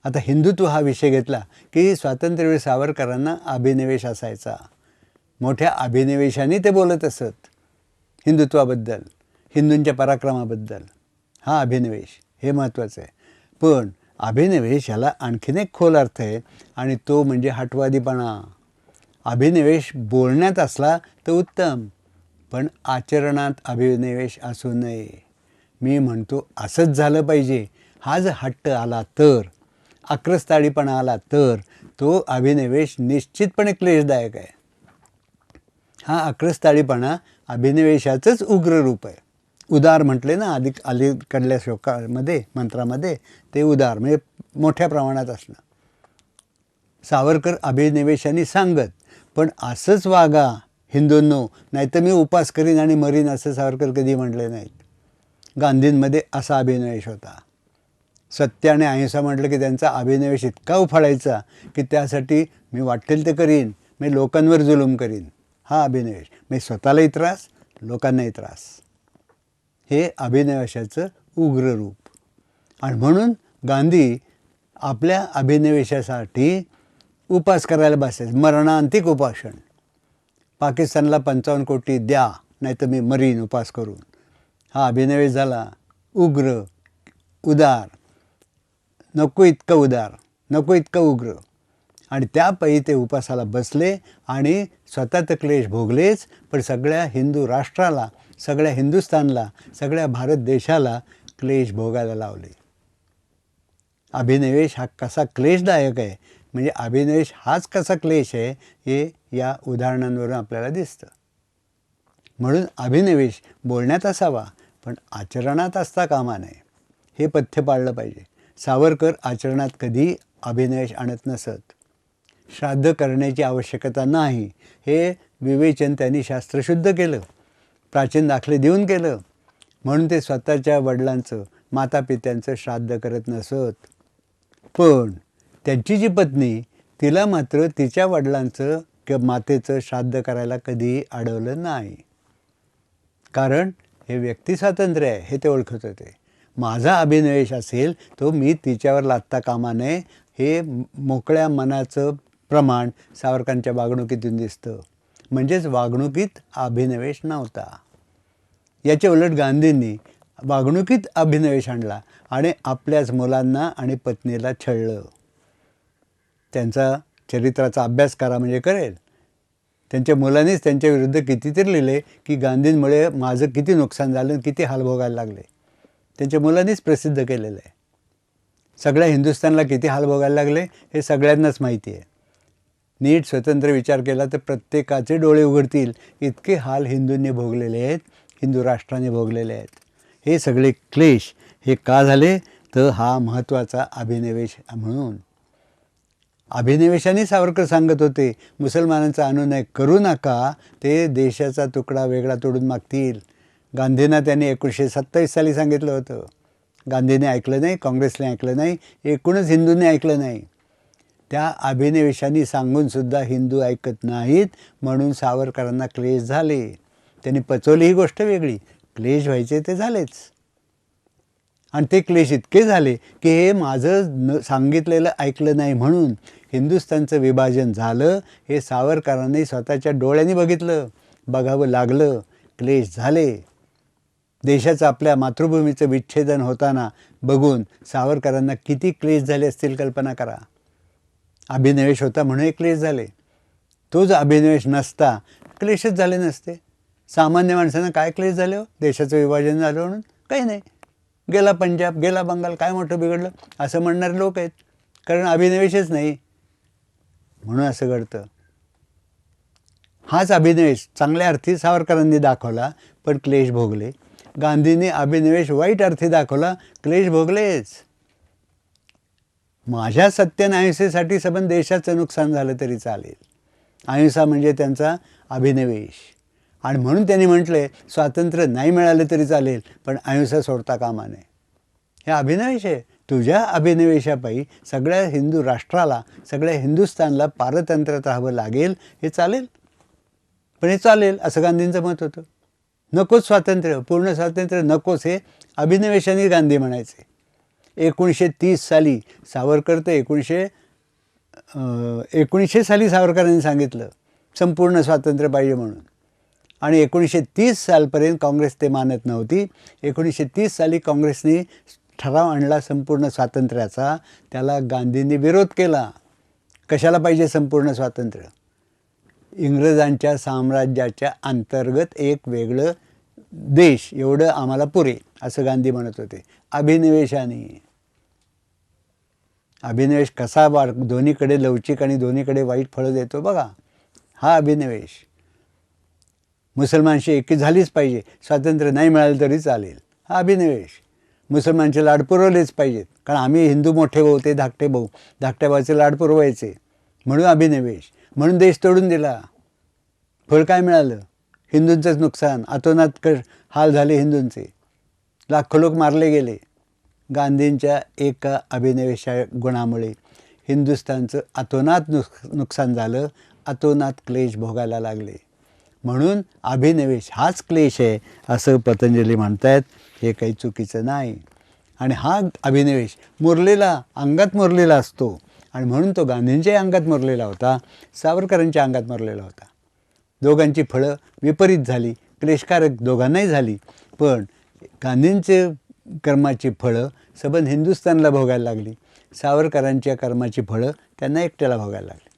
आता हिंदुत्व हा विषय घेतला की स्वातंत्र्यवीर सावरकरांना अभिनिवेश असायचा. मोठ्या अभिनिवेशाने ते बोलत असत हिंदुत्वाबद्दल, हिंदूंच्या पराक्रमाबद्दल. हा अभिनिवेश हे महत्त्वाचं आहे. पण अभिनिवेश ह्याला आणखीन एक खोल अर्थ आहे आणि तो म्हणजे हटवादीपणा. अभिनिवेश बोलण्यात असला तर उत्तम, पण आचरणात अभिनिवेश असू नये. मी म्हणतो असंच झालं पाहिजे. हा जर हट्ट आला तर, आक्रस्ताळीपणा आला तर तो अभिनिवेश निश्चितपणे क्लेशदायक आहे. हा आक्रस्ताळीपणा अभिनिवेशाचंच उग्र रूप आहे. उदार म्हटले ना अलीकडल्या श्लोकामध्ये, मंत्रामध्ये, ते उदार म्हणजे मोठ्या प्रमाणात असणं. सावरकर अभिनिवेशाने सांगत, पण असंच वागा हिंदूंनो, नाहीतर मी उपास करीन आणि मरीन, असं सावरकर कधी म्हटले नाहीत. गांधींमध्ये असा अभिनिवेश होता. सत्य आणि अहिंसा म्हटलं की त्यांचा अभिनिवेश इतका उफाळायचा की त्यासाठी मी वाटेल ते करीन, मी लोकांवर जुलूम करीन. हा अभिनिवेश, मी स्वतःलाही त्रास, लोकांनाही त्रास. हे अभिनिवेशाचं उग्र रूप. आणि म्हणून गांधी आपल्या अभिनिवेशासाठी उपास करायला बसायचे, मरणांतिक उपासन. पाकिस्तानला 55 कोटी द्या, नाहीतर मी मरीन उपास करून. हा अभिनिवेश झाला उग्र, उदार, नको इतकं उदार, नको इतकं उग्र. आणि त्यापायी ते उपासाला बसले आणि स्वतः तर क्लेश भोगलेच, पण सगळ्या हिंदू राष्ट्राला, सगळ्या हिंदुस्थानला, सगळ्या भारत देशाला क्लेश भोगायला लावले. अभिनिवेश हा कसा क्लेशदायक आहे, म्हणजे अभिनिवेश हाच कसा क्लेश आहे, हे या उदाहरणांवरून आपल्याला दिसतं. म्हणून अभिनिवेश बोलण्यात असावा, पण आचरणात असता कामा नये. हे पथ्य पाळलं पाहिजे. सावरकर आचरणात कधी अभिनिवेश आणत नसत. श्राद्ध करण्याची आवश्यकता नाही हे विवेचन त्यांनी शास्त्रशुद्ध केलं, प्राचीन दाखले देऊन केलं. म्हणून ते स्वतःच्या वडिलांचं, मातापित्यांचं श्राद्ध करत नसत. पण त्यांची जी पत्नी, तिला मात्र तिच्या वडिलांचं किंवा मातेचं श्राद्ध करायला कधीही अडवलं नाही. कारण हे व्यक्तिस्वातंत्र्य आहे हे ते ओळखत होते. माझा अभिनिवेश असेल तो मी तिच्यावर लादता कामा नये, हे मोकळ्या मनाचं प्रमाण सावरकरांच्या वागणुकीतून दिसतं. म्हणजेच वागणुकीत अभिनिवेश नव्हता. याच्या उलट गांधींनी वागणुकीत अभिनिवेश आणला आणि आपल्याच मुलांना आणि पत्नीला छळलं. त्यांचा चरित्राचा अभ्यास करा म्हणजे कळेल. त्यांच्या मुलांनीच त्यांच्या विरुद्ध कितीतरी लिहिले की गांधींमुळे माझं किती नुकसान झालं, किती हाल भोगायला लागले. त्यांच्या मुलांनीच प्रसिद्ध केलेलं आहे. सगळ्या हिंदुस्थानला किती हाल भोगायला लागले हे सगळ्यांनाच माहिती आहे. नीट स्वतंत्र विचार केला तर प्रत्येकाचे डोळे उघडतील, इतके हाल हिंदूंनी भोगलेले आहेत, हिंदू राष्ट्राने भोगलेले आहेत. हे सगळे क्लेश हे का झाले, तर हा महत्त्वाचा अभिनिवेश म्हणून. अभिनिवेशाने सावरकर सांगत होते, मुसलमानांचा अनुनय करू नका, ते देशाचा तुकडा वेगळा तोडून मागतील. गांधींना त्यांनी 1927 साली सांगितलं होतं. गांधीने ऐकलं नाही, काँग्रेसने ऐकलं नाही, एकूणच हिंदूंनी ऐकलं नाही. त्या अभिनिवेशाने सांगूनसुद्धा हिंदू ऐकत नाहीत, म्हणून सावरकरांना क्लेश झाले. त्यांनी पचवली ही गोष्ट वेगळी, क्लेश व्हायचे ते झालेच. आणि ते क्लेश इतके झाले की हे माझं सांगितलेलं ऐकलं नाही म्हणून हिंदुस्थानचं विभाजन झालं. हे सावरकरांनी स्वतःच्या डोळ्यांनी बघितलं, बघावं लागलं. क्लेश झाले. देशाचं, आपल्या मातृभूमीचं विच्छेदन होताना बघून सावरकरांना किती क्लेश झाले असतील कल्पना करा. अभिनिवेश होता म्हणून क्लेश झाले. तो जर अभिनिवेश नसता क्लेशच झाले नसते. सामान्य माणसांना काय क्लेश झाले हो, देशाचं विभाजन झालं म्हणून? काही नाही, गेला पंजाब, गेला बंगाल, काय मोठं बिघडलं असं म्हणणारे लोक आहेत, कारण अभिनिवेशच नाही म्हणून असं घडतं. हाच अभिनिवेश चांगल्या अर्थी सावरकरांनी दाखवला, पण क्लेश भोगले. गांधींनी अभिनिवेश वाईट अर्थी दाखवला, क्लेश भोगलेच. माझ्या सत्य आणि अहिंसेसाठी सबंध देशाचं नुकसान झालं तरी चालेल. अहिंसा म्हणजे त्यांचा अभिनिवेश. आणि म्हणून त्यांनी म्हटले, स्वातंत्र्य नाही मिळालं तरी चालेल, पण अहिंसा सोडता कामा नये. हे अभिनिवेश आहे. तुझ्या अभिनिवेशापायी सगळ्या हिंदू राष्ट्राला, सगळ्या हिंदुस्थानला पारतंत्र्यात राहावं लागेल, हे चालेल. पण हे चालेल असं गांधींचं मत होतं. नकोच स्वातंत्र्य, पूर्ण स्वातंत्र्य नकोच, हे अभिनिवेशाने गांधी म्हणायचे. 1930 साली सावरकर तर 1900 साली सावरकरांनी सांगितलं संपूर्ण स्वातंत्र्य पाहिजे म्हणून, आणि 1930 सालपर्यंत काँग्रेस ते मानत नव्हती. 1930 साली काँग्रेसने ठराव आणला संपूर्ण स्वातंत्र्याचा. त्याला गांधींनी विरोध केला. कशाला पाहिजे संपूर्ण स्वातंत्र्य? इंग्रजांच्या साम्राज्याच्या अंतर्गत एक वेगळं देश एवढं आम्हाला पुरे, असं गांधी म्हणत होते. अभिनिवेशाने, अभिनिवेश कसा दोन्हीकडे लवचिक आणि दोन्हीकडे वाईट फळं देतो बघा, हा अभिनिवेश. मुसलमानशी एकी झालीच पाहिजे, स्वातंत्र्य नाही मिळालं तरी चालेल, हा अभिनिवेश. मुसलमानचे लाड पुरवलेच पाहिजेत, कारण आम्ही हिंदू मोठे भाऊ, ते धाकटे भाऊ, धाकट्या भावाचे लाड पुरवायचे, म्हणून अभिनिवेश. म्हणून देश तोडून दिला. फळ काय मिळालं? हिंदूंचंच नुकसान, अतोनात हाल झाले हिंदूंचे, लाखो लोक मारले गेले. गांधींच्या एका अभिनिवेशा गुणामुळे हिंदुस्थानचं अतोनात नुकसान झालं, अतोनात क्लेश भोगायला लागले. म्हणून अभिनिवेश हाच क्लेश आहे असं पतंजली म्हणतायत. हे काही चुकीचं नाही. आणि हा अभिनिवेश मुरलेला, अंगात मुरलेला असतो, आणि म्हणून तो गांधींच्याही अंगात मुरलेला होता, सावरकरांच्या अंगात मुरलेला होता. दोघांची फळं विपरीत झाली, क्लेशकारक दोघांनाही झाली, पण गांधींचे कर्माची फळं सबंध हिंदुस्थानला भोगायला लागली, सावरकरांच्या कर्माची फळं त्यांना एकट्याला भोगायला लागली.